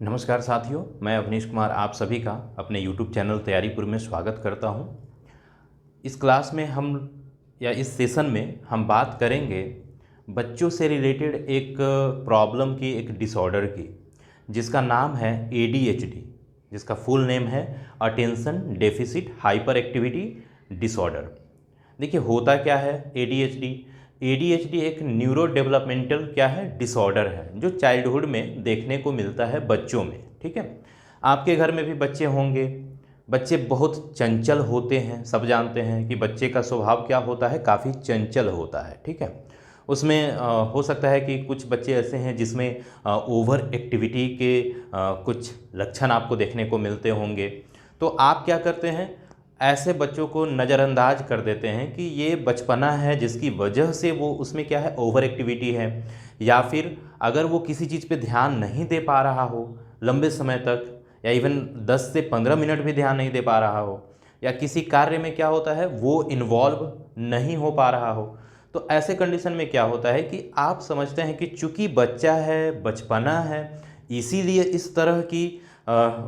नमस्कार साथियों, मैं अवनीश कुमार आप सभी का अपने YouTube चैनल तैयारीपुर में स्वागत करता हूं। इस क्लास में हम या इस सेशन में हम बात करेंगे बच्चों से रिलेटेड एक प्रॉब्लम की, एक डिसऑर्डर की, जिसका नाम है ADHD, जिसका फुल नेम है attention deficit hyper activity disorder. देखिए होता क्या है ADHD। ADHD एक न्यूरो डेवलपमेंटल क्या है, डिसऑर्डर है, जो चाइल्डहुड में देखने को मिलता है बच्चों में। ठीक है, आपके घर में भी बच्चे होंगे। बच्चे बहुत चंचल होते हैं, सब जानते हैं कि बच्चे का स्वभाव क्या होता है, काफ़ी चंचल होता है। ठीक है, उसमें हो सकता है कि कुछ बच्चे ऐसे हैं जिसमें ओवर एक्टिविटी के कुछ लक्षण आपको देखने को मिलते होंगे। तो आप क्या करते हैं, ऐसे बच्चों को नज़रअंदाज कर देते हैं कि ये बचपना है जिसकी वजह से वो उसमें क्या है, ओवर एक्टिविटी है। या फिर अगर वो किसी चीज़ पे ध्यान नहीं दे पा रहा हो लंबे समय तक, या इवन 10 से 15 मिनट भी ध्यान नहीं दे पा रहा हो, या किसी कार्य में क्या होता है वो इन्वॉल्व नहीं हो पा रहा हो, तो ऐसे कंडीशन में क्या होता है कि आप समझते हैं कि चूंकि बच्चा है, बचपना है, इसीलिए इस तरह की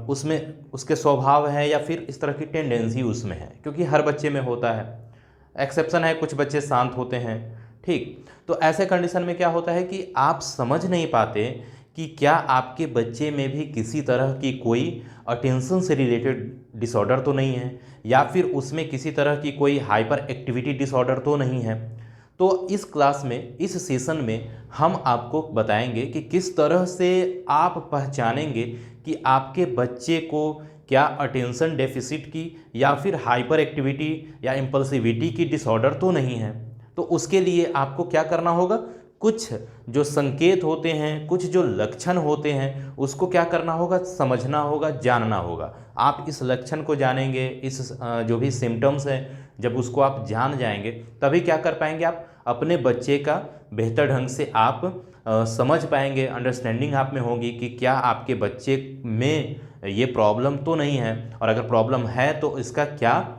उसमें उसके स्वभाव है या फिर इस तरह की टेंडेंसी उसमें है, क्योंकि हर बच्चे में होता है। एक्सेप्शन है, कुछ बच्चे शांत होते हैं। ठीक, तो ऐसे कंडीशन में क्या होता है कि आप समझ नहीं पाते कि क्या आपके बच्चे में भी किसी तरह की कोई अटेंशन से रिलेटेड डिसऑर्डर तो नहीं है, या फिर उसमें किसी तरह की कोई हाइपर एक्टिविटी डिसऑर्डर तो नहीं है। तो इस क्लास में, इस सेशन में हम आपको बताएंगे कि किस तरह से आप पहचानेंगे कि आपके बच्चे को क्या अटेंशन डेफिसिट की या फिर हाइपर एक्टिविटी या इम्पल्सिविटी की डिसऑर्डर तो नहीं है। तो उसके लिए आपको क्या करना होगा, कुछ जो संकेत होते हैं, कुछ जो लक्षण होते हैं, उसको क्या करना होगा, समझना होगा, जानना होगा। आप इस लक्षण को जानेंगे, इस जो भी सिम्टम्स हैं, जब उसको आप जान जाएंगे तभी क्या कर पाएंगे, आप अपने बच्चे का बेहतर ढंग से आप समझ पाएंगे, अंडरस्टैंडिंग आप में होगी कि क्या आपके बच्चे में ये प्रॉब्लम तो नहीं है, और अगर प्रॉब्लम है तो इसका क्या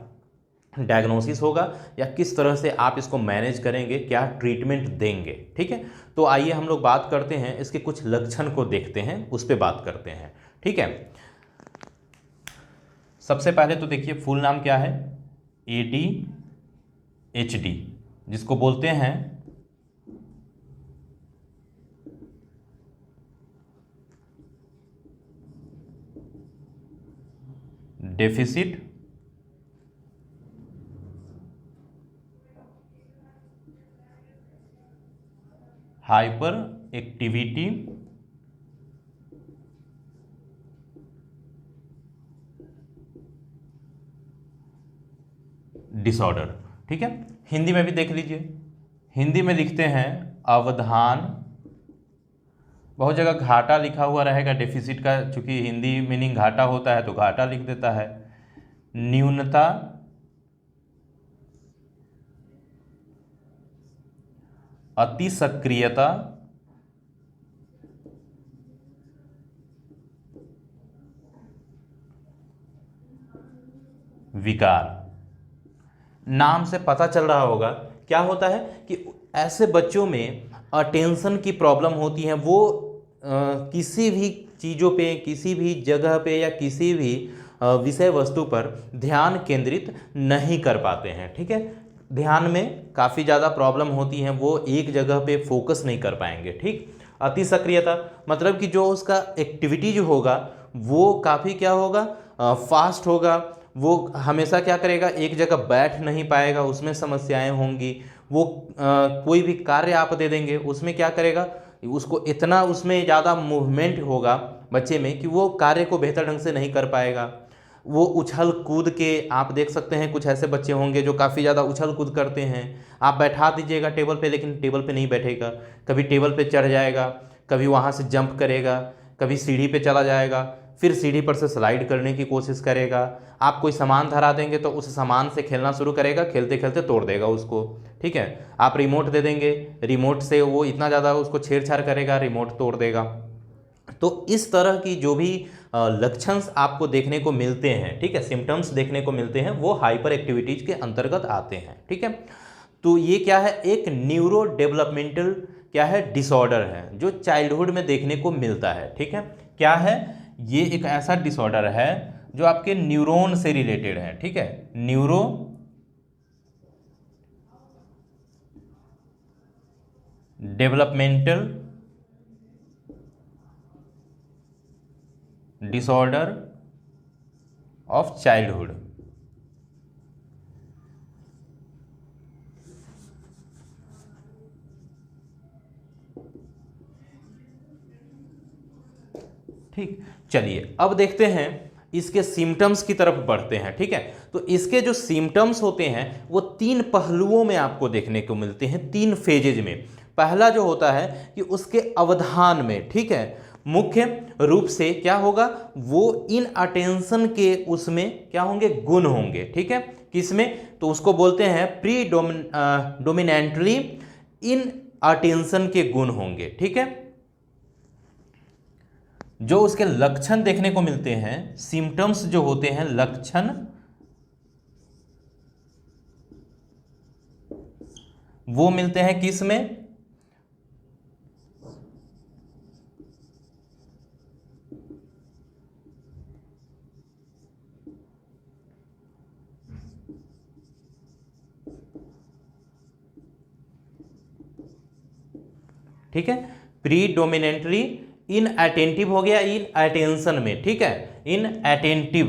डायग्नोसिस होगा, या किस तरह से आप इसको मैनेज करेंगे, क्या ट्रीटमेंट देंगे। ठीक है, तो आइए हम लोग बात करते हैं, इसके कुछ लक्षण को देखते हैं, उस पर बात करते हैं। ठीक है, सबसे पहले तो देखिए फुल नाम क्या है, ADHD, जिसको बोलते हैं डेफिसिट हाइपर एक्टिविटी डिसऑर्डर। ठीक है, हिंदी में भी देख लीजिए, हिंदी में लिखते हैं अवधान, बहुत जगह घाटा लिखा हुआ रहेगा डेफिसिट का, चूंकि हिंदी मीनिंग घाटा होता है तो घाटा लिख देता है। न्यूनता, अति सक्रियता, विकार। नाम से पता चल रहा होगा क्या होता है कि ऐसे बच्चों में अटेंशन की प्रॉब्लम होती है। वो किसी भी चीज़ों पे, किसी भी जगह पे या किसी भी विषय वस्तु पर ध्यान केंद्रित नहीं कर पाते हैं। ठीक है, ध्यान में काफ़ी ज़्यादा प्रॉब्लम होती है, वो एक जगह पे फोकस नहीं कर पाएंगे। ठीक, अति सक्रियता मतलब कि जो उसका एक्टिविटी जो होगा वो काफ़ी क्या होगा, फास्ट होगा। वो हमेशा क्या करेगा, एक जगह बैठ नहीं पाएगा, उसमें समस्याएं होंगी। वो कोई भी कार्य आप दे देंगे उसमें क्या करेगा, उसको इतना उसमें ज़्यादा मूवमेंट होगा बच्चे में कि वो कार्य को बेहतर ढंग से नहीं कर पाएगा। वो उछल कूद के, आप देख सकते हैं कुछ ऐसे बच्चे होंगे जो काफ़ी ज़्यादा उछल कूद करते हैं। आप बैठा दीजिएगा टेबल पे, लेकिन टेबल पे नहीं बैठेगा, कभी टेबल पे चढ़ जाएगा, कभी वहाँ से जंप करेगा, कभी सीढ़ी पे चला जाएगा, फिर सीढ़ी पर से स्लाइड करने की कोशिश करेगा। आप कोई सामान धरा देंगे तो उस सामान से खेलना शुरू करेगा, खेलते खेलते तोड़ देगा उसको। ठीक है, आप रिमोट दे देंगे, रिमोट से वो इतना ज़्यादा उसको छेड़छाड़ करेगा, रिमोट तोड़ देगा। तो इस तरह की जो भी लक्षण आपको देखने को मिलते हैं, ठीक है, सिम्टम्स देखने को मिलते हैं, वो हाइपर एक्टिविटीज के अंतर्गत आते हैं। ठीक है, तो ये क्या है, एक न्यूरो डेवलपमेंटल क्या है, डिसऑर्डर है, जो चाइल्डहुड में देखने को मिलता है। ठीक है, क्या है, ये एक ऐसा डिसऑर्डर है जो आपके न्यूरॉन से रिलेटेड है, ठीक है, neuro developmental disorder of childhood. ठीक, चलिए अब देखते हैं इसके सिम्टम्स की तरफ बढ़ते हैं, ठीक है। तो इसके जो सिम्टम्स होते हैं वो तीन पहलुओं में आपको देखने को मिलते हैं, तीन फेजेज में। पहला जो होता है कि उसके अवधान में, ठीक है, मुख्य रूप से क्या होगा, वो इन अटेंशन के उसमें क्या होंगे, गुण होंगे, ठीक है। किसमें, तो उसको बोलते हैं प्री डोमिनेंटली इन अटेंशन के गुण होंगे, ठीक है। जो उसके लक्षण देखने को मिलते हैं, सिम्टम्स जो होते हैं, लक्षण वो मिलते हैं किस में, ठीक है, प्रीडोमिनेंटली इन अटेंटिव हो गया, इन अटेंशन में, ठीक है, इन अटेंटिव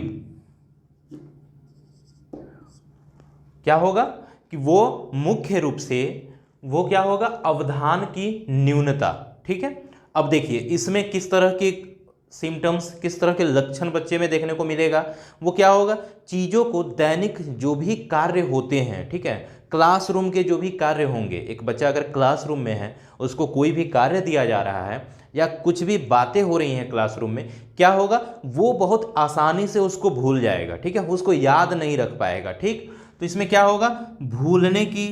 क्या होगा कि वो मुख्य रूप से वो क्या होगा, अवधान की न्यूनता, ठीक है। अब देखिए इसमें किस तरह के सिम्टम्स, किस तरह के लक्षण बच्चे में देखने को मिलेगा, वो क्या होगा, चीज़ों को दैनिक जो भी कार्य होते हैं, ठीक है, क्लासरूम के जो भी कार्य होंगे, एक बच्चा अगर क्लासरूम में है, उसको कोई भी कार्य दिया जा रहा है या कुछ भी बातें हो रही हैं क्लासरूम में, क्या होगा, वो बहुत आसानी से उसको भूल जाएगा, ठीक है, उसको याद नहीं रख पाएगा, ठीक। तो इसमें क्या होगा, भूलने की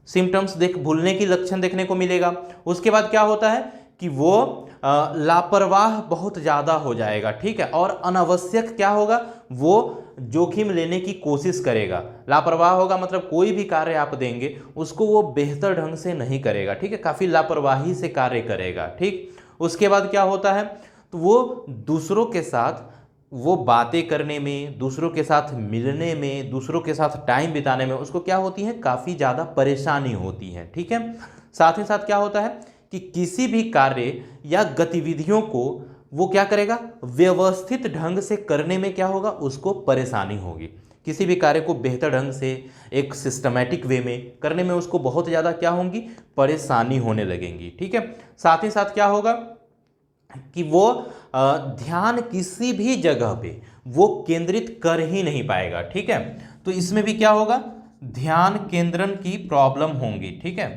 सिम्टम्स भूलने की लक्षण देखने को मिलेगा। उसके बाद क्या होता है कि वो लापरवाह बहुत ज़्यादा हो जाएगा, ठीक है, और अनावश्यक क्या होगा, वो जोखिम लेने की कोशिश करेगा। लापरवाह होगा मतलब कोई भी कार्य आप देंगे उसको वो बेहतर ढंग से नहीं करेगा, ठीक है, काफ़ी लापरवाही से कार्य करेगा, ठीक। उसके बाद क्या होता है, तो वो दूसरों के साथ वो बातें करने में, दूसरों के साथ मिलने में, दूसरों के साथ टाइम बिताने में उसको क्या होती है, काफ़ी ज़्यादा परेशानी होती है, ठीक है। साथ ही साथ क्या होता है कि किसी भी कार्य या गतिविधियों को वो क्या करेगा, व्यवस्थित ढंग से करने में क्या होगा, उसको परेशानी होगी। किसी भी कार्य को बेहतर ढंग से एक सिस्टमैटिक वे में करने में उसको बहुत ज़्यादा क्या होंगी, परेशानी होने लगेंगी, ठीक है। साथ ही साथ क्या होगा कि वो ध्यान किसी भी जगह पे वो केंद्रित कर ही नहीं पाएगा, ठीक है। तो इसमें भी क्या होगा, ध्यान केंद्रण की प्रॉब्लम होंगी, ठीक है,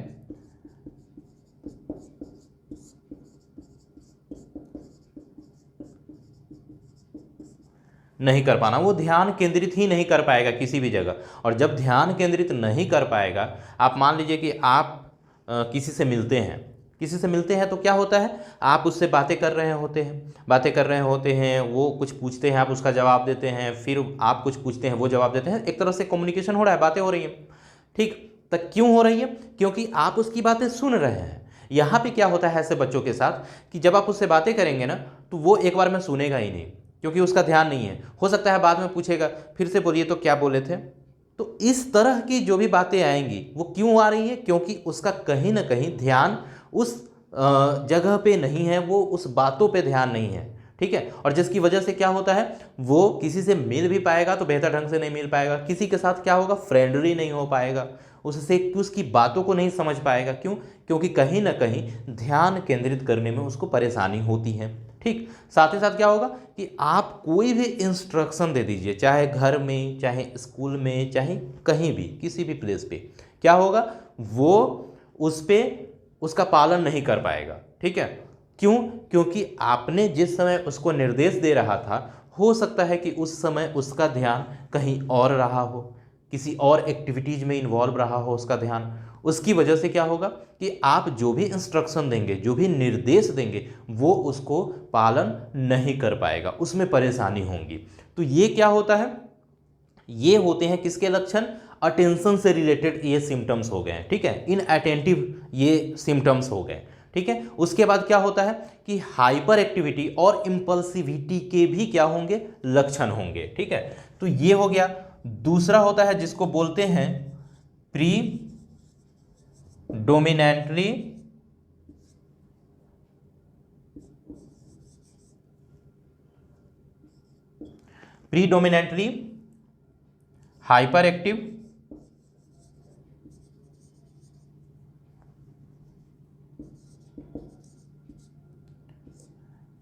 नहीं कर पाना, वो ध्यान केंद्रित ही नहीं कर पाएगा किसी भी जगह। और जब ध्यान केंद्रित नहीं कर पाएगा, आप मान लीजिए कि आप किसी से मिलते हैं, किसी से मिलते हैं तो क्या होता है, आप उससे बातें कर रहे होते हैं, बातें कर रहे होते हैं, वो कुछ पूछते हैं, आप उसका जवाब देते हैं, फिर आप कुछ पूछते हैं, वो जवाब देते हैं, एक तरह से कम्युनिकेशन हो रहा है, बातें हो रही हैं, ठीक। तो क्यों हो रही है, क्योंकि आप उसकी बातें सुन रहे हैं। यहाँ पे क्या होता है ऐसे बच्चों के साथ कि जब आप उससे बातें करेंगे ना, तो वो एक बार में सुनेगा ही नहीं, क्योंकि उसका ध्यान नहीं है। हो सकता है बाद में पूछेगा, फिर से बोलिए तो क्या बोले थे। तो इस तरह की जो भी बातें आएंगी वो क्यों आ रही है, क्योंकि उसका कहीं ना कहीं ध्यान उस जगह पे नहीं है, वो उस बातों पे ध्यान नहीं है, ठीक है। और जिसकी वजह से क्या होता है, वो किसी से मिल भी पाएगा तो बेहतर ढंग से नहीं मिल पाएगा, किसी के साथ क्या होगा, फ्रेंडली नहीं हो पाएगा, उससे उसकी बातों को नहीं समझ पाएगा। क्यों, क्योंकि कहीं ना कहीं ध्यान केंद्रित करने में उसको परेशानी होती है, ठीक। साथ ही साथ क्या होगा कि आप कोई भी इंस्ट्रक्शन दे दीजिए, चाहे घर में, चाहे स्कूल में, चाहे कहीं भी, किसी भी प्लेस पे, क्या होगा, वो उस पर उसका पालन नहीं कर पाएगा, ठीक है। क्यों, क्योंकि आपने जिस समय उसको निर्देश दे रहा था, हो सकता है कि उस समय उसका ध्यान कहीं और रहा हो, किसी और एक्टिविटीज में इन्वॉल्व रहा हो उसका ध्यान। उसकी वजह से क्या होगा कि आप जो भी इंस्ट्रक्शन देंगे, जो भी निर्देश देंगे, वो उसको पालन नहीं कर पाएगा, उसमें परेशानी होगी। तो ये क्या होता है, ये होते हैं किसके लक्षण, अटेंशन से रिलेटेड ये सिम्टम्स हो गए हैं, ठीक है, इन अटेंटिव ये सिम्टम्स हो गए, ठीक है। उसके बाद क्या होता है कि हाइपर एक्टिविटी और इम्पल्सिविटी के भी क्या होंगे, लक्षण होंगे, ठीक है। तो ये हो गया। दूसरा होता है जिसको बोलते हैं pre dominantly hyper active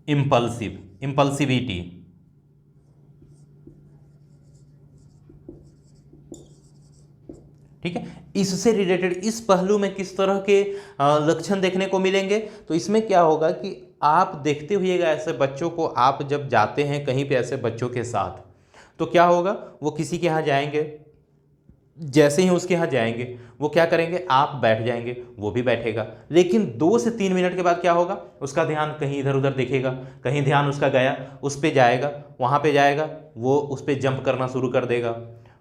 impulsivity. ठीक है। इससे रिलेटेड इस पहलू में किस तरह के लक्षण देखने को मिलेंगे, तो इसमें क्या होगा कि आप देखते हुएगा ऐसे बच्चों को, आप जब जाते हैं कहीं पे ऐसे बच्चों के साथ, तो क्या होगा, वो किसी के यहाँ जाएंगे, जैसे ही उसके यहाँ जाएंगे वो क्या करेंगे, आप बैठ जाएंगे, वो भी बैठेगा, लेकिन 2 से 3 मिनट के बाद क्या होगा, उसका ध्यान कहीं इधर उधर देखेगा, कहीं ध्यान उसका गया, उस पे जाएगा, वहाँ पे जाएगा, वो उस पे जंप करना शुरू कर देगा,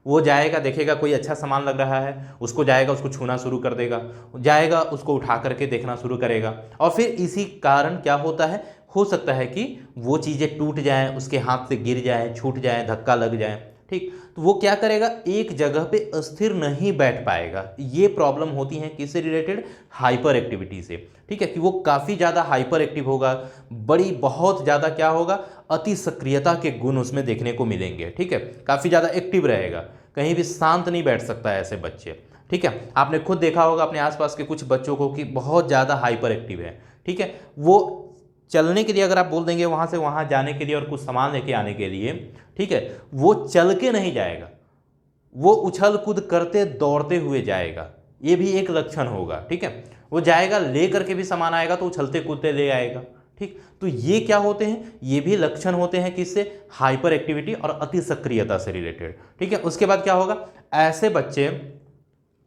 वो जाएगा देखेगा कोई अच्छा सामान लग रहा है, उसको जाएगा उसको छूना शुरू कर देगा, जाएगा उसको उठा करके देखना शुरू करेगा, और फिर इसी कारण क्या होता है, हो सकता है कि वो चीज़ें टूट जाएं, उसके हाथ से गिर जाएं, छूट जाएं, धक्का लग जाए, ठीक। तो वो क्या करेगा, एक जगह पे अस्थिर नहीं बैठ पाएगा। ये प्रॉब्लम होती है किससे रिलेटेड, हाइपर एक्टिविटी से, ठीक है, कि वो काफ़ी ज़्यादा हाइपर एक्टिव होगा, बहुत ज़्यादा क्या होगा, अति सक्रियता के गुण उसमें देखने को मिलेंगे, ठीक है, काफ़ी ज़्यादा एक्टिव रहेगा, कहीं भी शांत नहीं बैठ सकता है ऐसे बच्चे, ठीक है। आपने खुद देखा होगा अपने आसपास के कुछ बच्चों को कि बहुत ज़्यादा हाइपर एक्टिव है, ठीक है, वो चलने के लिए अगर आप बोल देंगे वहाँ से वहाँ जाने के लिए और कुछ सामान लेके आने के लिए, ठीक है, वो चल के नहीं जाएगा, वो उछल कूद करते दौड़ते हुए जाएगा, ये भी एक लक्षण होगा, ठीक है। वो जाएगा ले करके भी सामान आएगा तो उछलते कूदते ले आएगा, ठीक। तो ये क्या होते हैं, ये भी लक्षण होते हैं किससे, हाइपर एक्टिविटी और अति सक्रियता से रिलेटेड, ठीक है। उसके बाद क्या होगा, ऐसे बच्चे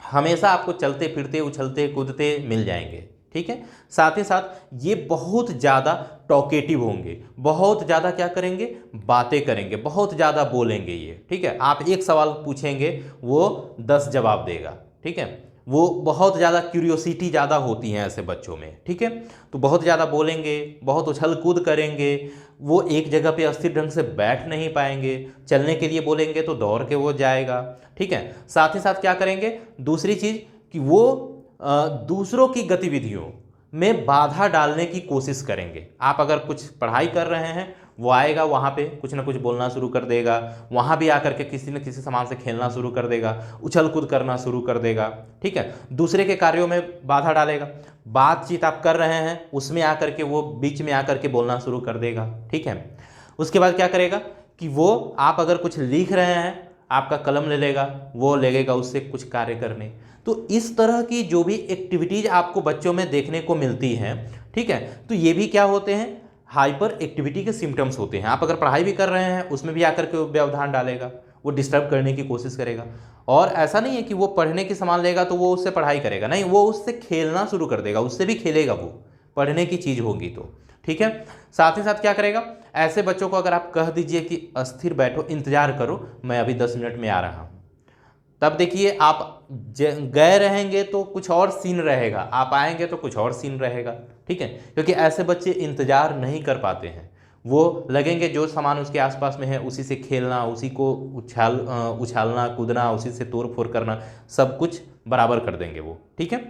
हमेशा आपको चलते फिरते उछलते कूदते मिल जाएंगे, ठीक है। साथ ही साथ ये बहुत ज़्यादा टॉकेटिव होंगे, बहुत ज़्यादा क्या करेंगे, बातें करेंगे, बहुत ज़्यादा बोलेंगे ये, ठीक है। आप एक सवाल पूछेंगे वो 10 जवाब देगा, ठीक है। वो बहुत ज़्यादा क्यूरियोसिटी ज़्यादा होती है ऐसे बच्चों में, ठीक है। तो बहुत ज़्यादा बोलेंगे, बहुत उछल कूद करेंगे, वो एक जगह पे अस्थिर ढंग से बैठ नहीं पाएंगे, चलने के लिए बोलेंगे तो दौड़ के वो जाएगा, ठीक है। साथ ही साथ क्या करेंगे, दूसरी चीज़ कि वो दूसरों की गतिविधियों में बाधा डालने की कोशिश करेंगे। आप अगर कुछ पढ़ाई कर रहे हैं, वो आएगा वहाँ पे कुछ ना कुछ बोलना शुरू कर देगा, वहाँ भी आकर के किसी न किसी सामान से खेलना शुरू कर देगा, उछल कूद करना शुरू कर देगा, ठीक है। दूसरे के कार्यों में बाधा डालेगा, बातचीत आप कर रहे हैं उसमें आकर के वो बीच में आकर के बोलना शुरू कर देगा, ठीक है। उसके बाद क्या करेगा कि वो आप अगर कुछ लिख रहे हैं, आपका कलम ले लेगा, वो लगेगा उससे कुछ कार्य करने। तो इस तरह की जो भी एक्टिविटीज आपको बच्चों में देखने को मिलती हैं, ठीक है, तो ये भी क्या होते हैं, हाइपर एक्टिविटी के सिम्टम्स होते हैं। आप अगर पढ़ाई भी कर रहे हैं उसमें भी आकर के व्यवधान डालेगा, वो डिस्टर्ब करने की कोशिश करेगा। और ऐसा नहीं है कि वो पढ़ने की सामान लेगा तो वो उससे पढ़ाई करेगा, नहीं, वो उससे खेलना शुरू कर देगा, उससे भी खेलेगा, वो पढ़ने की चीज़ होगी तो, ठीक है। साथ ही साथ क्या करेगा, ऐसे बच्चों को अगर आप कह दीजिए कि अस्थिर बैठो, इंतजार करो, मैं अभी 10 मिनट में आ रहा हूँ, तब देखिए आप गए रहेंगे तो कुछ और सीन रहेगा, आप आएंगे तो कुछ और सीन रहेगा, ठीक है। क्योंकि ऐसे बच्चे इंतजार नहीं कर पाते हैं, वो लगेंगे जो सामान उसके आसपास में है उसी से खेलना, उसी को उछालना कूदना, उसी से तोड़ फोड़ करना, सब कुछ बराबर कर देंगे वो, ठीक है।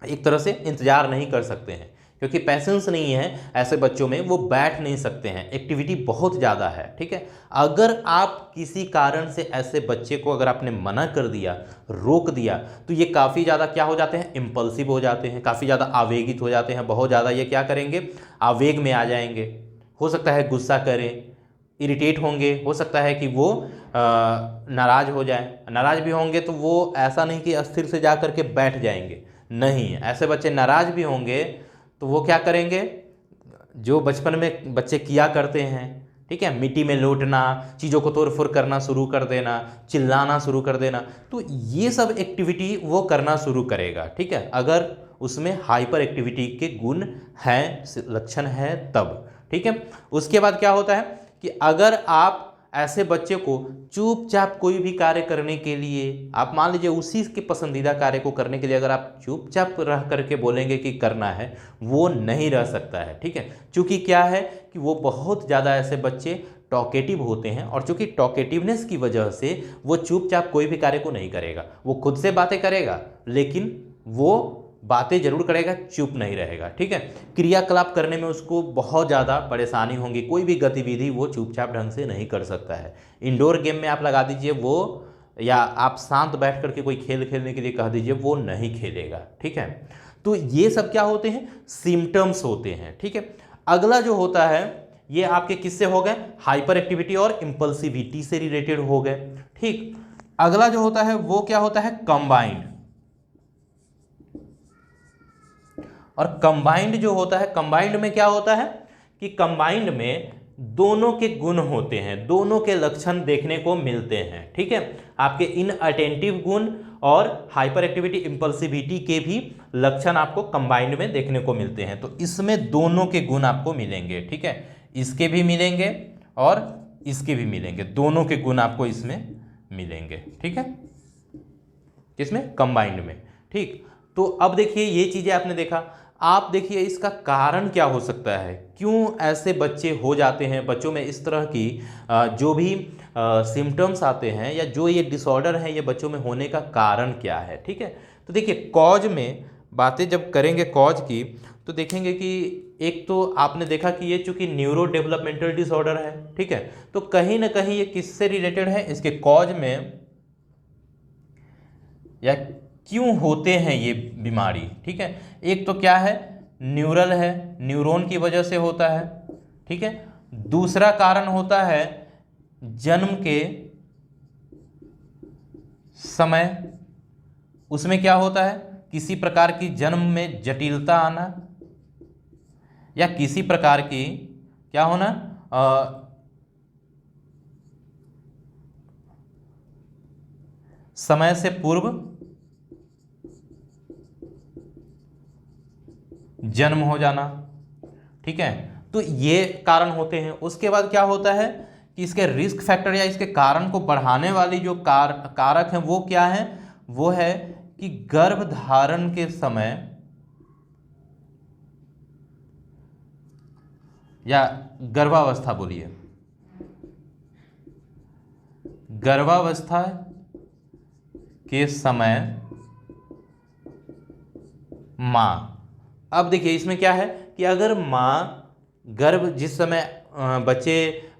एक तरह से इंतजार नहीं कर सकते हैं क्योंकि पैसेंस नहीं है ऐसे बच्चों में, वो बैठ नहीं सकते हैं, एक्टिविटी बहुत ज़्यादा है, ठीक है। अगर आप किसी कारण से ऐसे बच्चे को अगर आपने मना कर दिया, रोक दिया, तो ये काफ़ी ज़्यादा क्या हो जाते हैं, इम्पल्सिव हो जाते हैं, काफ़ी ज़्यादा आवेगित हो जाते हैं, बहुत ज़्यादा ये क्या करेंगे, आवेग में आ जाएंगे, हो सकता है गुस्सा करें, इरिटेट होंगे, हो सकता है कि वो नाराज़ हो जाए, नाराज़ भी होंगे तो वो ऐसा नहीं कि अस्थिर से जा कर के बैठ जाएंगे, नहीं, ऐसे बच्चे नाराज़ भी होंगे तो वो क्या करेंगे, जो बचपन में बच्चे किया करते हैं, ठीक है, मिट्टी में लौटना, चीज़ों को तोड़ फोड़ करना शुरू कर देना, चिल्लाना शुरू कर देना, तो ये सब एक्टिविटी वो करना शुरू करेगा, ठीक है, अगर उसमें हाइपर एक्टिविटी के गुण हैं, लक्षण है तब, ठीक है। उसके बाद क्या होता है कि अगर आप ऐसे बच्चे को चुपचाप कोई भी कार्य करने के लिए, आप मान लीजिए उसी के पसंदीदा कार्य को करने के लिए अगर आप चुपचाप रह करके बोलेंगे कि करना है, वो नहीं रह सकता है। ठीक है, क्योंकि क्या है कि वो बहुत ज़्यादा ऐसे बच्चे टॉकेटिव होते हैं, और चूंकि टॉकेटिवनेस की वजह से वो चुपचाप कोई भी कार्य को नहीं करेगा। वो खुद से बातें करेगा लेकिन वो बातें जरूर करेगा, चुप नहीं रहेगा। ठीक है, क्रियाकलाप करने में उसको बहुत ज़्यादा परेशानी होंगी, कोई भी गतिविधि वो चुपचाप ढंग से नहीं कर सकता है। इंडोर गेम में आप लगा दीजिए वो, या आप शांत बैठ करके कोई खेल खेलने के लिए कह दीजिए, वो नहीं खेलेगा। ठीक है, तो ये सब क्या होते हैं, सिम्टम्स होते हैं। ठीक है, अगला जो होता है ये आपके किससे हो गए, हाइपर एक्टिविटी और इंपल्सिविटी से रिलेटेड हो गए। ठीक, अगला जो होता है वो क्या होता है, कंबाइंड। और कंबाइंड जो होता है, कंबाइंड में क्या होता है कि कंबाइंड में दोनों के गुण होते हैं, दोनों के लक्षण देखने को मिलते हैं। ठीक है, आपके इनअटेंटिव गुण और हाइपर एक्टिविटी इंपल्सिविटी के भी लक्षण आपको कंबाइंड में देखने को मिलते हैं। तो इसमें दोनों के गुण आपको मिलेंगे। ठीक है, इसके भी मिलेंगे और इसके भी मिलेंगे, दोनों के गुण आपको इसमें मिलेंगे। ठीक है, किसमें, कंबाइंड में। ठीक, तो अब देखिए ये चीज़ें आपने देखा, आप देखिए इसका कारण क्या हो सकता है, क्यों ऐसे बच्चे हो जाते हैं, बच्चों में इस तरह की जो भी सिम्टम्स आते हैं या जो ये डिसऑर्डर है ये बच्चों में होने का कारण क्या है। ठीक है, तो देखिए कॉज में बातें जब करेंगे कॉज की, तो देखेंगे कि एक तो आपने देखा कि ये चूंकि न्यूरो डेवलपमेंटल डिसऑर्डर है। ठीक है, तो कहीं ना कहीं ये किससे रिलेटेड है, इसके कॉज में या क्यों होते हैं ये बीमारी। ठीक है, एक तो क्या है, न्यूरल है, न्यूरॉन की वजह से होता है। ठीक है, दूसरा कारण होता है जन्म के समय, उसमें क्या होता है, किसी प्रकार की जन्म में जटिलता आना या किसी प्रकार की क्या होना, समय से पूर्व जन्म हो जाना। ठीक है, तो ये कारण होते हैं। उसके बाद क्या होता है कि इसके रिस्क फैक्टर या इसके कारण को बढ़ाने वाली जो कारक हैं वो क्या है, वो है कि गर्भधारण के समय या गर्भावस्था, बोलिए गर्भावस्था के समय माँ, अब देखिए इसमें क्या है कि अगर माँ जिस समय बच्चे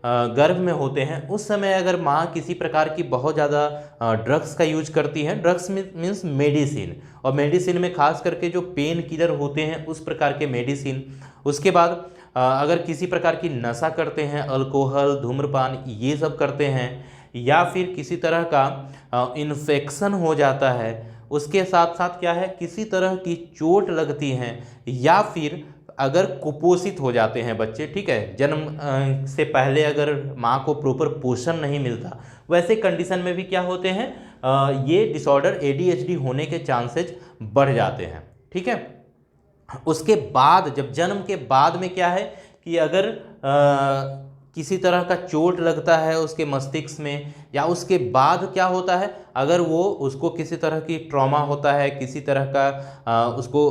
गर्भ में होते हैं उस समय अगर माँ किसी प्रकार की बहुत ज़्यादा ड्रग्स का यूज करती है, ड्रग्स मीन्स मेडिसिन, और मेडिसिन में खास करके जो पेन किलर होते हैं उस प्रकार के मेडिसिन, उसके बाद अगर किसी प्रकार की नशा करते हैं, अल्कोहल, धूम्रपान, ये सब करते हैं, या फिर किसी तरह का इन्फेक्शन हो जाता है, उसके साथ साथ क्या है, किसी तरह की चोट लगती है, या फिर अगर कुपोषित हो जाते हैं बच्चे। ठीक है, जन्म से पहले अगर माँ को प्रॉपर पोषण नहीं मिलता, वैसे कंडीशन में भी क्या होते हैं, ये डिसऑर्डर ADHD होने के चांसेस बढ़ जाते हैं। ठीक है, उसके बाद जब जन्म के बाद में क्या है कि अगर किसी तरह का चोट लगता है उसके मस्तिष्क में, या उसके बाद क्या होता है, अगर वो उसको किसी तरह की ट्रॉमा होता है, किसी तरह का उसको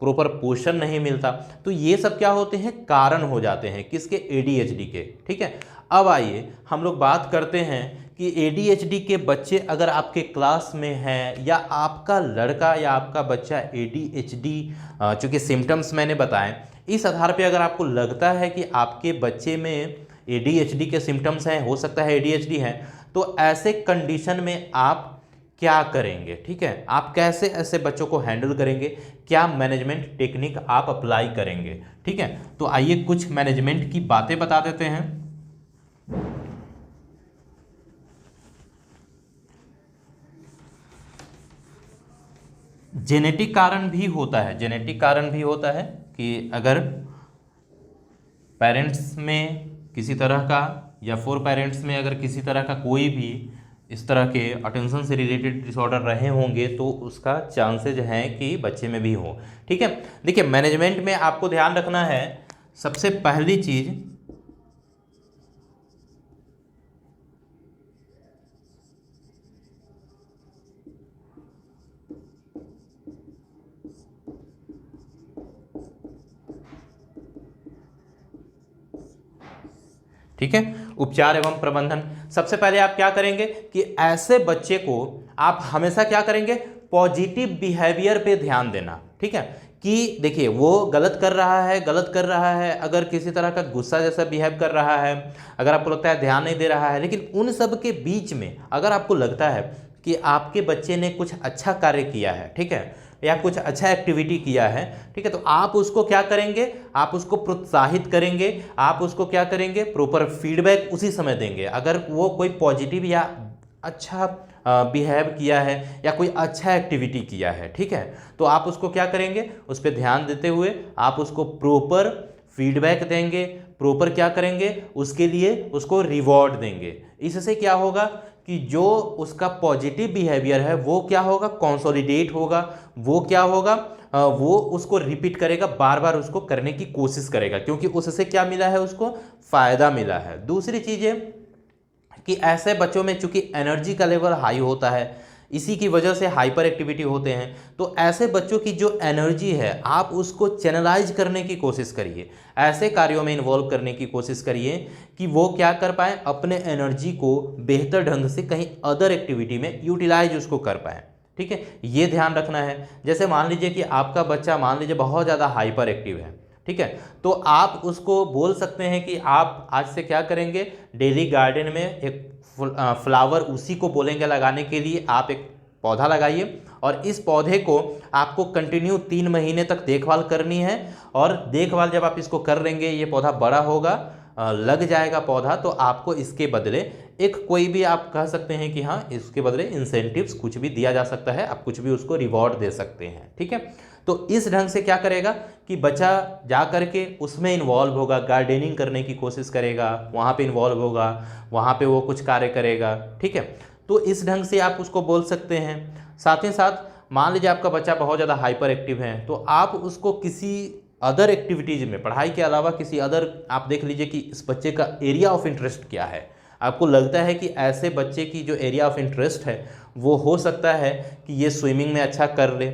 प्रॉपर पोषण नहीं मिलता, तो ये सब क्या होते हैं, कारण हो जाते हैं किसके, ADHD के। ठीक है, अब आइए हम लोग बात करते हैं कि ADHD के बच्चे अगर आपके क्लास में हैं, या आपका लड़का या आपका बच्चा ADHD, चूँकि सिम्टम्स मैंने बताएं, इस आधार पे अगर आपको लगता है कि आपके बच्चे में ADHD के सिम्टम्स हैं, हो सकता है ADHD है, तो ऐसे कंडीशन में आप क्या करेंगे। ठीक है, आप कैसे ऐसे बच्चों को हैंडल करेंगे, क्या मैनेजमेंट टेक्निक आप अप्लाई करेंगे। ठीक है, तो आइए कुछ मैनेजमेंट की बातें बता देते हैं। जेनेटिक कारण भी होता है, जेनेटिक कारण भी होता है कि अगर पेरेंट्स में किसी तरह का या फोर पेरेंट्स में अगर किसी तरह का कोई भी इस तरह के अटेंशन से रिलेटेड डिसऑर्डर रहे होंगे तो उसका चांसेज हैं कि बच्चे में भी हो। ठीक है, देखिए मैनेजमेंट में आपको ध्यान रखना है, सबसे पहली चीज़ ठीक है। उपचार एवं प्रबंधन, सबसे पहले आप क्या करेंगे कि ऐसे बच्चे को आप हमेशा क्या करेंगे, पॉजिटिव बिहेवियर पे ध्यान देना, ठीक है। कि देखिए वो गलत कर रहा है, अगर किसी तरह का गुस्सा जैसा बिहेव कर रहा है, अगर आपको लगता है ध्यान नहीं दे रहा है, लेकिन उन सब के बीच में अगर आपको लगता है कि आपके बच्चे ने कुछ अच्छा कार्य किया है, ठीक है, या कुछ अच्छा एक्टिविटी किया है, ठीक है, तो आप उसको क्या करेंगे, आप उसको प्रोत्साहित करेंगे, आप उसको क्या करेंगे, प्रॉपर फीडबैक उसी समय देंगे। अगर वो कोई पॉजिटिव या अच्छा बिहेव किया है या कोई अच्छा एक्टिविटी किया है, ठीक है, तो आप उसको क्या करेंगे, उस पर ध्यान देते हुए आप उसको प्रॉपर फीडबैक देंगे, प्रॉपर क्या करेंगे, उसके लिए उसको रिवॉर्ड देंगे। इससे क्या होगा कि जो उसका पॉजिटिव बिहेवियर है वो क्या होगा, कंसोलिडेट होगा, वो क्या होगा, वो उसको रिपीट करेगा, बार बार उसको करने की कोशिश करेगा, क्योंकि उससे क्या मिला है, उसको फायदा मिला है। दूसरी चीज़ है कि ऐसे बच्चों में चूंकि एनर्जी का लेवल हाई होता है, इसी की वजह से हाइपर एक्टिविटी होते हैं, तो ऐसे बच्चों की जो एनर्जी है आप उसको चैनलाइज करने की कोशिश करिए, ऐसे कार्यों में इन्वॉल्व करने की कोशिश करिए कि वो क्या कर पाए, अपने एनर्जी को बेहतर ढंग से कहीं अदर एक्टिविटी में यूटिलाइज उसको कर पाए, ठीक है। ये ध्यान रखना है। जैसे मान लीजिए कि आपका बच्चा मान लीजिए बहुत ज़्यादा हाइपर एक्टिव है, ठीक है, तो आप उसको बोल सकते हैं कि आप आज से क्या करेंगे, डेली गार्डन में एक फ्लावर उसी को बोलेंगे लगाने के लिए, आप एक पौधा लगाइए और इस पौधे को आपको कंटिन्यू 3 महीने तक देखभाल करनी है, और देखभाल जब आप इसको कर लेंगे, ये पौधा बड़ा होगा, लग जाएगा पौधा, तो आपको इसके बदले एक कोई भी आप कह सकते हैं कि हाँ इसके बदले इंसेंटिव्स कुछ भी दिया जा सकता है, आप कुछ भी उसको रिवॉर्ड दे सकते हैं, ठीक है। तो इस ढंग से क्या करेगा कि बच्चा जा करके उसमें इन्वॉल्व होगा, गार्डनिंग करने की कोशिश करेगा, वहाँ पे इन्वॉल्व होगा, वहाँ पे वो कुछ कार्य करेगा, ठीक है। तो इस ढंग से आप उसको बोल सकते हैं। साथ ही साथ मान लीजिए आपका बच्चा बहुत ज़्यादा हाइपर एक्टिव है, तो आप उसको किसी अदर एक्टिविटीज़ में, पढ़ाई के अलावा किसी अदर, आप देख लीजिए कि इस बच्चे का एरिया ऑफ इंटरेस्ट क्या है। आपको लगता है कि ऐसे बच्चे की जो एरिया ऑफ इंटरेस्ट है वो हो सकता है कि ये स्विमिंग में अच्छा कर ले,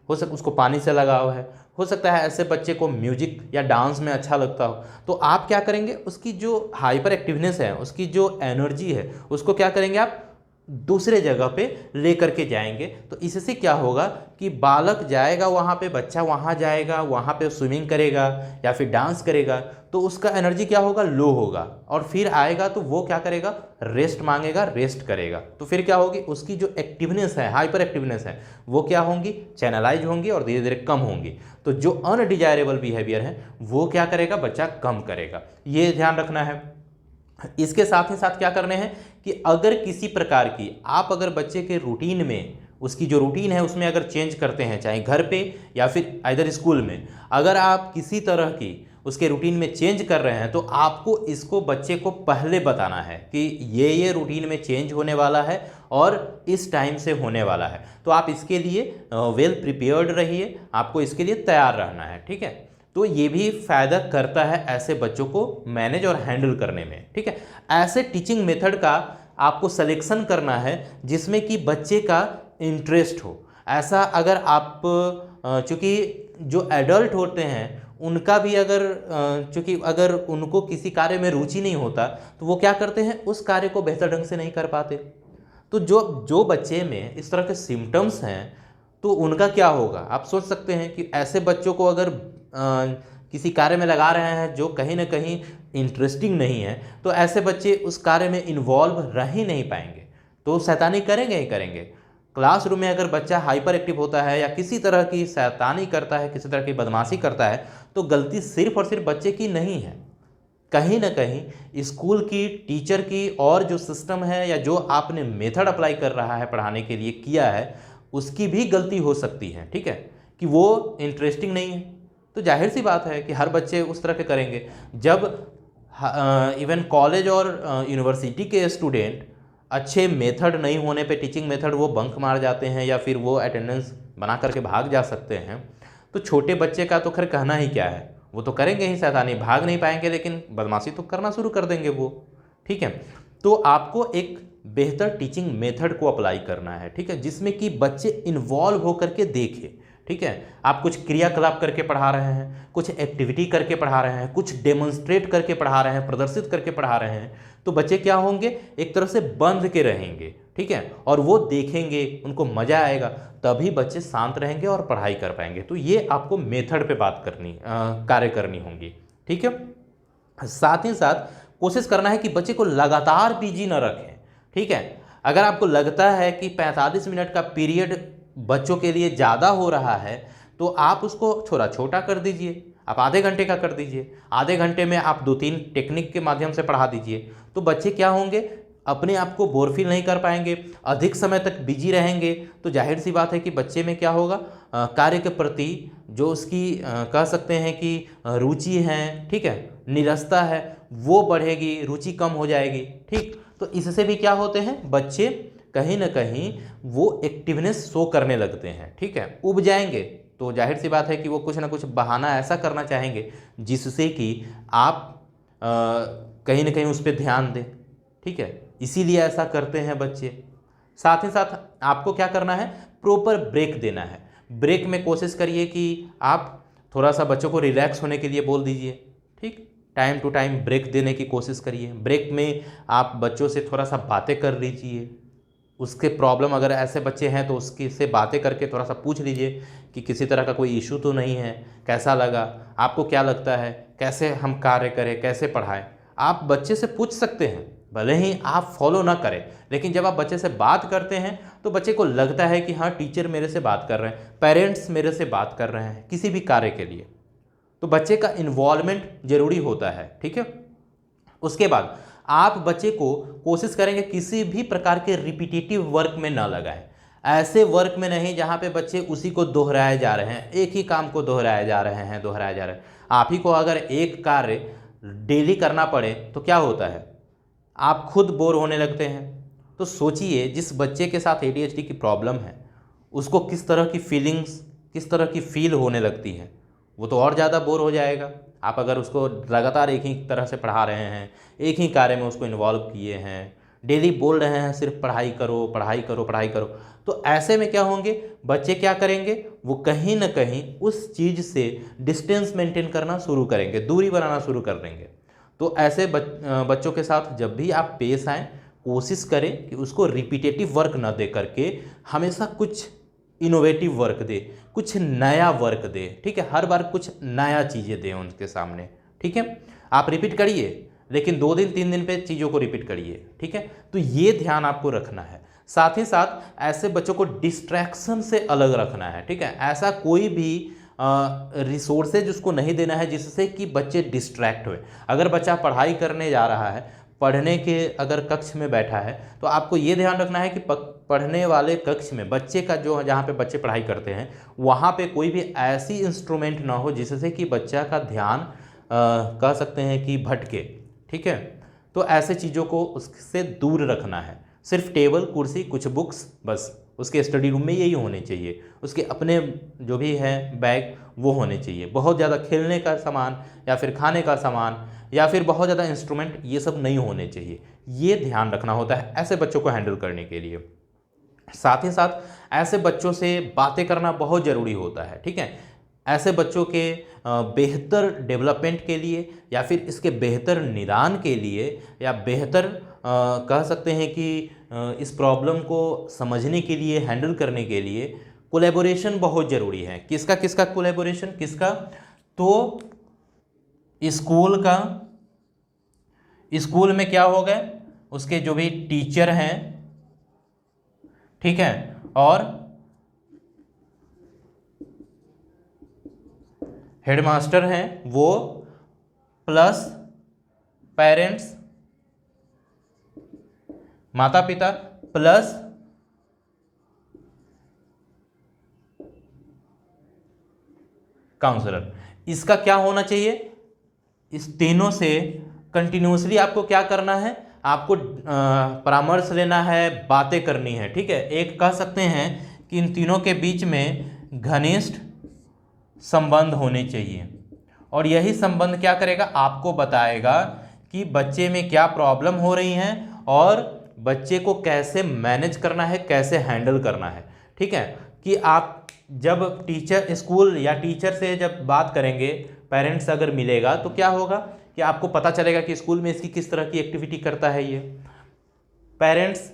हो सकता उसको पानी से लगाव है, हो सकता है ऐसे बच्चे को म्यूजिक या डांस में अच्छा लगता हो, तो आप क्या करेंगे, उसकी जो हाइपर एक्टिवनेस है, उसकी जो एनर्जी है, उसको क्या करेंगे, आप दूसरे जगह पे लेकर के जाएंगे। तो इससे क्या होगा कि बालक जाएगा वहाँ पे, बच्चा वहाँ जाएगा, वहाँ पे स्विमिंग करेगा या फिर डांस करेगा, तो उसका एनर्जी क्या होगा, लो होगा, और फिर आएगा तो वो क्या करेगा, रेस्ट मांगेगा, रेस्ट करेगा, तो फिर क्या होगी, उसकी जो एक्टिवनेस है, हाइपर एक्टिवनेस है, वो क्या होंगी, चैनलाइज होंगी और धीरे धीरे कम होंगी। तो जो अनडिजायरेबल बिहेवियर है वो क्या करेगा, बच्चा कम करेगा, ये ध्यान रखना है। इसके साथ ही साथ क्या करने हैं कि अगर किसी प्रकार की आप अगर बच्चे के रूटीन में, उसकी जो रूटीन है उसमें अगर चेंज करते हैं, चाहे घर पे या फिर इधर स्कूल में, अगर आप किसी तरह की उसके रूटीन में चेंज कर रहे हैं, तो आपको इसको बच्चे को पहले बताना है कि ये रूटीन में चेंज होने वाला है और इस टाइम से होने वाला है, तो आप इसके लिए वेल प्रिपेयर्ड रहिए, आपको इसके लिए तैयार रहना है, ठीक है। तो ये भी फ़ायदा करता है ऐसे बच्चों को मैनेज और हैंडल करने में, ठीक है। ऐसे टीचिंग मेथड का आपको सिलेक्शन करना है जिसमें कि बच्चे का इंटरेस्ट हो। ऐसा अगर आप चूँकि जो एडल्ट होते हैं उनका भी अगर चूँकि अगर उनको किसी कार्य में रुचि नहीं होता, तो वो क्या करते हैं, उस कार्य को बेहतर ढंग से नहीं कर पाते। तो जो जो बच्चे में इस तरह के सिम्टम्स हैं, तो उनका क्या होगा, आप सोच सकते हैं कि ऐसे बच्चों को अगर किसी कार्य में लगा रहे हैं जो कहीं ना कहीं इंटरेस्टिंग नहीं है, तो ऐसे बच्चे उस कार्य में इन्वॉल्व रह ही नहीं पाएंगे, तो शैतानी करेंगे ही करेंगे। क्लासरूम में अगर बच्चा हाइपर एक्टिव होता है या किसी तरह की शैतानी करता है, किसी तरह की बदमाशी करता है, तो गलती सिर्फ और सिर्फ बच्चे की नहीं है, कहीं ना कहीं स्कूल की, टीचर की, और जो सिस्टम है या जो आपने मेथड अप्लाई कर रहा है पढ़ाने के लिए किया है, उसकी भी गलती हो सकती है, ठीक है, कि वो इंटरेस्टिंग नहीं है। तो जाहिर सी बात है कि हर बच्चे उस तरह के करेंगे। जब इवन कॉलेज और यूनिवर्सिटी के स्टूडेंट अच्छे मेथड नहीं होने पे, टीचिंग मेथड, वो बंक मार जाते हैं या फिर वो अटेंडेंस बना करके भाग जा सकते हैं, तो छोटे बच्चे का तो खैर कहना ही क्या है, वो तो करेंगे ही शैतानी, भाग नहीं पाएंगे लेकिन बदमाशी तो करना शुरू कर देंगे वो, ठीक है। तो आपको एक बेहतर टीचिंग मेथड को अप्लाई करना है, ठीक है, जिसमें कि बच्चे इन्वॉल्व होकर के देखें, ठीक है। आप कुछ क्रियाकलाप करके पढ़ा रहे हैं, कुछ एक्टिविटी करके पढ़ा रहे हैं, कुछ डेमोन्स्ट्रेट करके पढ़ा रहे हैं, प्रदर्शित करके पढ़ा रहे हैं, तो बच्चे क्या होंगे, एक तरह से बंध के रहेंगे, ठीक है, और वो देखेंगे, उनको मजा आएगा, तभी बच्चे शांत रहेंगे और पढ़ाई कर पाएंगे। तो ये आपको मेथड पे बात करनी कार्य करनी होंगी, ठीक है। साथ ही साथ कोशिश करना है कि बच्चे को लगातार बिजी न रखें, ठीक है। अगर आपको लगता है कि 45 मिनट का पीरियड बच्चों के लिए ज़्यादा हो रहा है, तो आप उसको थोड़ा छोटा कर दीजिए, आप आधे घंटे का कर दीजिए, आधे घंटे में आप 2-3 टेक्निक के माध्यम से पढ़ा दीजिए। तो बच्चे क्या होंगे, अपने आप को बोर फील नहीं कर पाएंगे, अधिक समय तक बिजी रहेंगे। तो जाहिर सी बात है कि बच्चे में क्या होगा, कार्य के प्रति जो उसकी कह सकते हैं कि रुचि है, ठीक है, निरस्ता है, वो बढ़ेगी, रुचि कम हो जाएगी, ठीक। तो इससे भी क्या होते हैं, बच्चे कहीं ना कहीं वो एक्टिवनेस शो करने लगते हैं, ठीक है, उब जाएंगे। तो जाहिर सी बात है कि वो कुछ ना कुछ बहाना ऐसा करना चाहेंगे जिससे कि आप कहीं ना कहीं उस पर ध्यान दें, ठीक है, इसीलिए ऐसा करते हैं बच्चे। साथ ही साथ आपको क्या करना है, प्रॉपर ब्रेक देना है। ब्रेक में कोशिश करिए कि आप थोड़ा सा बच्चों को रिलैक्स होने के लिए बोल दीजिए, ठीक, टाइम टू टाइम ब्रेक देने की कोशिश करिए। ब्रेक में आप बच्चों से थोड़ा सा बातें कर लीजिए, उसके प्रॉब्लम अगर ऐसे बच्चे हैं तो उसकी से बातें करके थोड़ा सा पूछ लीजिए कि किसी तरह का कोई इशू तो नहीं है, कैसा लगा, आपको क्या लगता है, कैसे हम कार्य करें, कैसे पढ़ाएं। आप बच्चे से पूछ सकते हैं, भले ही आप फॉलो ना करें, लेकिन जब आप बच्चे से बात करते हैं तो बच्चे को लगता है कि हाँ, टीचर मेरे से बात कर रहे हैं, पेरेंट्स मेरे से बात कर रहे हैं किसी भी कार्य के लिए। तो बच्चे का इन्वॉल्वमेंट जरूरी होता है, ठीक है। उसके बाद आप बच्चे को कोशिश करेंगे किसी भी प्रकार के रिपीटेटिव वर्क में ना लगाएं। ऐसे वर्क में नहीं जहां पे बच्चे उसी को दोहराए जा रहे हैं, एक ही काम को दोहराए जा रहे हैं। आप ही को अगर एक कार्य डेली करना पड़े तो क्या होता है, आप खुद बोर होने लगते हैं। तो सोचिए, जिस बच्चे के साथ ADHD की प्रॉब्लम है उसको किस तरह की फीलिंग्स, किस तरह की फील होने लगती है, वो तो और ज़्यादा बोर हो जाएगा। आप अगर उसको लगातार एक ही तरह से पढ़ा रहे हैं, एक ही कार्य में उसको इन्वॉल्व किए हैं, डेली बोल रहे हैं सिर्फ पढ़ाई करो पढ़ाई करो पढ़ाई करो, तो ऐसे में क्या होंगे, बच्चे क्या करेंगे, वो कहीं ना कहीं उस चीज़ से डिस्टेंस मेंटेन करना शुरू करेंगे, दूरी बनाना शुरू कर देंगे। तो ऐसे बच्चों के साथ जब भी आप पेश आएँ, कोशिश करें कि उसको रिपीटेटिव वर्क ना दे करके हमेशा कुछ इनोवेटिव वर्क दे, कुछ नया वर्क दे, ठीक है, हर बार कुछ नया चीज़ें दें उनके सामने, ठीक है। आप रिपीट करिए, लेकिन 2 दिन 3 दिन पे चीज़ों को रिपीट करिए, ठीक है। तो ये ध्यान आपको रखना है। साथ ही साथ ऐसे बच्चों को डिस्ट्रैक्शन से अलग रखना है, ठीक है। ऐसा कोई भी रिसोर्सेज उसको नहीं देना है जिससे कि बच्चे डिस्ट्रैक्ट हुए। अगर बच्चा पढ़ाई करने जा रहा है, पढ़ने के अगर कक्ष में बैठा है, तो आपको ये ध्यान रखना है कि पढ़ने वाले कक्ष में बच्चे का जो जहाँ पे बच्चे पढ़ाई करते हैं वहाँ पे कोई भी ऐसी इंस्ट्रूमेंट ना हो जिससे कि बच्चा का ध्यान कह सकते हैं कि भटके, ठीक है। तो ऐसे चीज़ों को उससे दूर रखना है। सिर्फ टेबल कुर्सी कुछ बुक्स, बस उसके स्टडी रूम में यही होने चाहिए। उसके अपने जो भी है बैग वो होने चाहिए। बहुत ज़्यादा खेलने का सामान या फिर खाने का सामान या फिर बहुत ज़्यादा इंस्ट्रूमेंट, ये सब नहीं होने चाहिए। ये ध्यान रखना होता है ऐसे बच्चों को हैंडल करने के लिए। साथ ही साथ ऐसे बच्चों से बातें करना बहुत ज़रूरी होता है, ठीक है। ऐसे बच्चों के बेहतर डेवलपमेंट के लिए या फिर इसके बेहतर निदान के लिए या बेहतर कह सकते हैं कि इस प्रॉब्लम को समझने के लिए, हैंडल करने के लिए कोलैबोरेशन बहुत ज़रूरी है। किसका किसका कोलैबोरेशन, किसका, तो स्कूल में क्या हो गए, उसके जो भी टीचर हैं, ठीक है, और हेडमास्टर हैं वो, प्लस पेरेंट्स माता पिता, प्लस काउंसलर। इसका क्या होना चाहिए, इस तीनों से कंटिन्यूसली आपको क्या करना है, आपको परामर्श लेना है, बातें करनी है, ठीक है। एक कह सकते हैं कि इन तीनों के बीच में घनिष्ठ संबंध होने चाहिए और यही संबंध क्या करेगा, आपको बताएगा कि बच्चे में क्या प्रॉब्लम हो रही हैं और बच्चे को कैसे मैनेज करना है, कैसे हैंडल करना है, ठीक है। कि आप जब टीचर स्कूल या टीचर से जब बात करेंगे, पेरेंट्स अगर मिलेगा तो क्या होगा कि आपको पता चलेगा कि स्कूल में इसकी किस तरह की एक्टिविटी करता है ये। पेरेंट्स,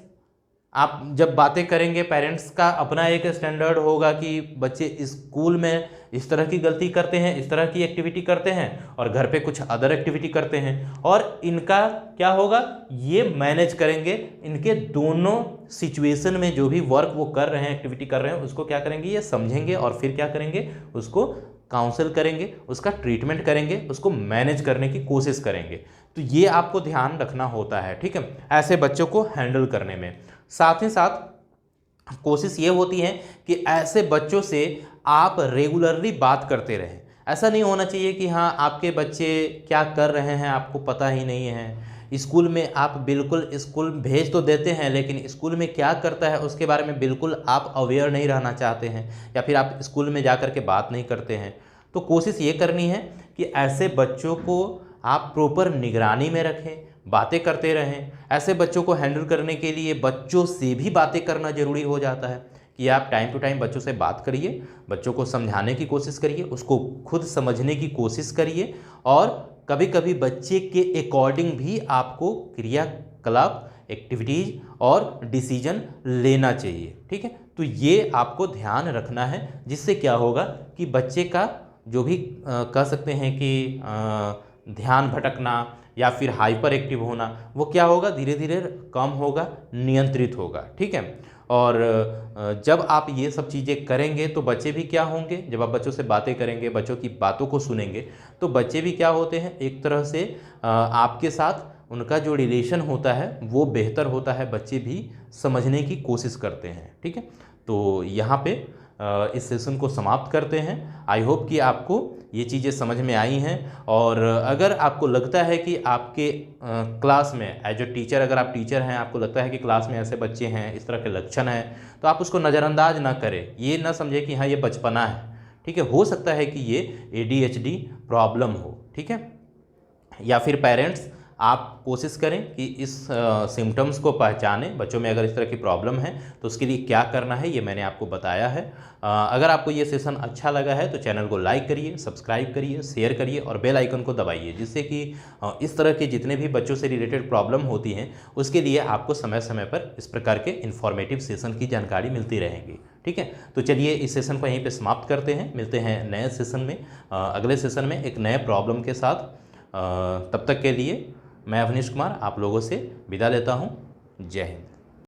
आप जब बातें करेंगे, पेरेंट्स का अपना एक स्टैंडर्ड होगा कि बच्चे स्कूल में इस तरह की गलती करते हैं, इस तरह की एक्टिविटी करते हैं, और घर पे कुछ अदर एक्टिविटी करते हैं, और इनका क्या होगा, ये मैनेज करेंगे। इनके दोनों सिचुएशन में जो भी वर्क वो कर रहे हैं, एक्टिविटी कर रहे हैं, उसको क्या करेंगे, ये समझेंगे और फिर क्या करेंगे, उसको काउंसिल करेंगे, उसका ट्रीटमेंट करेंगे, उसको मैनेज करने की कोशिश करेंगे। तो ये आपको ध्यान रखना होता है, ठीक है, ऐसे बच्चों को हैंडल करने में। साथ ही साथ कोशिश ये होती है कि ऐसे बच्चों से आप रेगुलरली बात करते रहें। ऐसा नहीं होना चाहिए कि हाँ आपके बच्चे क्या कर रहे हैं आपको पता ही नहीं है। स्कूल में आप बिल्कुल, स्कूल भेज तो देते हैं लेकिन स्कूल में क्या करता है उसके बारे में बिल्कुल आप अवेयर नहीं रहना चाहते हैं, या फिर आप स्कूल में जा कर के बात नहीं करते हैं। तो कोशिश ये करनी है कि ऐसे बच्चों को आप प्रॉपर निगरानी में रखें, बातें करते रहें। ऐसे बच्चों को हैंडल करने के लिए बच्चों से भी बातें करना ज़रूरी हो जाता है कि आप टाइम टू टाइम बच्चों से बात करिए, बच्चों को समझाने की कोशिश करिए, उसको खुद समझने की कोशिश करिए, और कभी कभी बच्चे के अकॉर्डिंग भी आपको क्रियाकलाप, एक्टिविटीज़ और डिसीजन लेना चाहिए, ठीक है। तो ये आपको ध्यान रखना है, जिससे क्या होगा कि बच्चे का जो भी कह सकते हैं कि ध्यान भटकना या फिर हाइपर एक्टिव होना, वो क्या होगा, धीरे धीरे कम होगा, नियंत्रित होगा, ठीक है। और जब आप ये सब चीज़ें करेंगे तो बच्चे भी क्या होंगे, जब आप बच्चों से बातें करेंगे, बच्चों की बातों को सुनेंगे, तो बच्चे भी क्या होते हैं, एक तरह से आपके साथ उनका जो रिलेशन होता है वो बेहतर होता है, बच्चे भी समझने की कोशिश करते हैं, ठीक है। तो यहाँ पे इस सेशन को समाप्त करते हैं। आई होप कि आपको ये चीज़ें समझ में आई हैं, और अगर आपको लगता है कि आपके क्लास में एज ए टीचर, अगर आप टीचर हैं, आपको लगता है कि क्लास में ऐसे बच्चे हैं, इस तरह के लक्षण हैं, तो आप उसको नज़रअंदाज ना करें। ये ना समझें कि हाँ ये बचपना है, ठीक है, हो सकता है कि ये ADHD प्रॉब्लम हो, ठीक है। या फिर पेरेंट्स आप कोशिश करें कि इस सिम्टम्स को पहचानें, बच्चों में अगर इस तरह की प्रॉब्लम है तो उसके लिए क्या करना है ये मैंने आपको बताया है। अगर आपको ये सेशन अच्छा लगा है तो चैनल को लाइक करिए, सब्सक्राइब करिए, शेयर करिए और बेल आइकन को दबाइए, जिससे कि इस तरह के जितने भी बच्चों से रिलेटेड प्रॉब्लम होती हैं उसके लिए आपको समय समय पर इस प्रकार के इन्फॉर्मेटिव सेशन की जानकारी मिलती रहेगी, ठीक है। तो चलिए इस सेशन को यहीं पर समाप्त करते हैं, मिलते हैं नए सेशन में, अगले सेशन में एक नए प्रॉब्लम के साथ। तब तक के लिए मैं अवनीश कुमार आप लोगों से विदा लेता हूँ। जय हिंद।